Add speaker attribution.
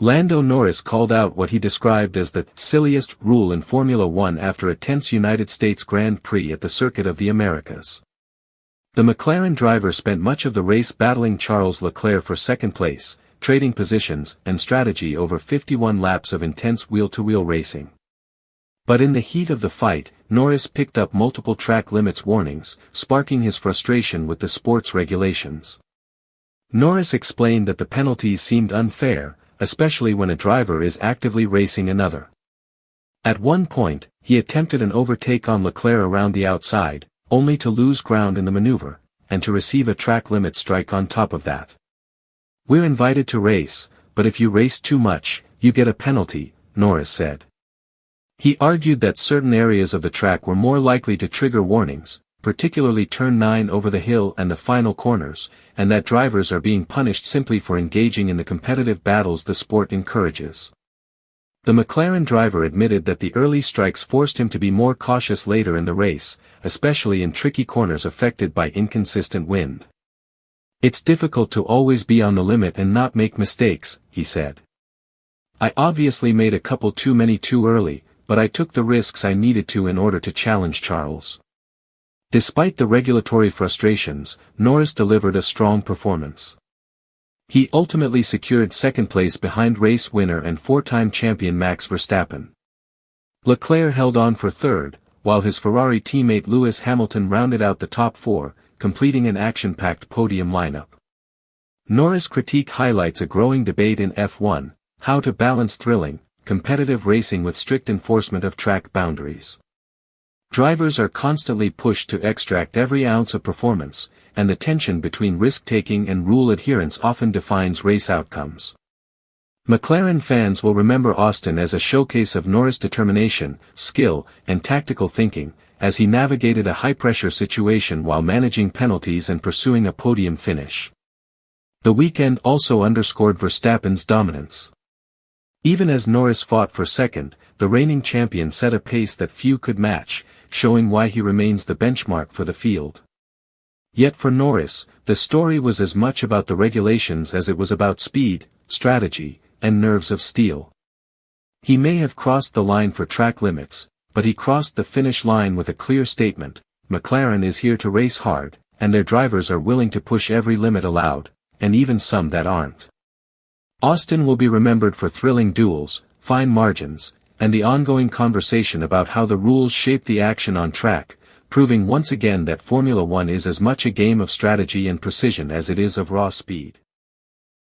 Speaker 1: Lando Norris called out what he described as the silliest rule in Formula One after a tense United States Grand Prix at the Circuit of the Americas. The McLaren driver spent much of the race battling Charles Leclerc for second place, trading positions and strategy over 51 laps of intense wheel-to-wheel racing. But in the heat of the fight, Norris picked up multiple track limits warnings, sparking his frustration with the sport's regulations. Norris explained that the penalties seemed unfair, especially when a driver is actively racing another. At one point, he attempted an overtake on Leclerc around the outside, only to lose ground in the maneuver, and to receive a track limit strike on top of that. "We're invited to race, but if you race too much, you get a penalty," Norris said. He argued that certain areas of the track were more likely to trigger warnings, particularly turn 9 over the hill and the final corners, and that drivers are being punished simply for engaging in the competitive battles the sport encourages. The McLaren driver admitted that the early strikes forced him to be more cautious later in the race, especially in tricky corners affected by inconsistent wind. "It's difficult to always be on the limit and not make mistakes," he said. "I obviously made a couple too many too early, but I took the risks I needed to in order to challenge Charles." Despite the regulatory frustrations, Norris delivered a strong performance. He ultimately secured second place behind race winner and four-time champion Max Verstappen. Leclerc held on for third, while his Ferrari teammate Lewis Hamilton rounded out the top four, completing an action-packed podium lineup. Norris' critique highlights a growing debate in F1, how to balance thrilling, competitive racing with strict enforcement of track boundaries. Drivers are constantly pushed to extract every ounce of performance, and the tension between risk-taking and rule adherence often defines race outcomes. McLaren fans will remember Austin as a showcase of Norris' determination, skill, and tactical thinking, as he navigated a high-pressure situation while managing penalties and pursuing a podium finish. The weekend also underscored Verstappen's dominance. Even as Norris fought for second, the reigning champion set a pace that few could match, showing why he remains the benchmark for the field. Yet for Norris, the story was as much about the regulations as it was about speed, strategy, and nerves of steel. He may have crossed the line for track limits, but he crossed the finish line with a clear statement: McLaren is here to race hard, and their drivers are willing to push every limit allowed, and even some that aren't. Austin will be remembered for thrilling duels, fine margins, and the ongoing conversation about how the rules shape the action on track, proving once again that Formula One is as much a game of strategy and precision as it is of raw speed.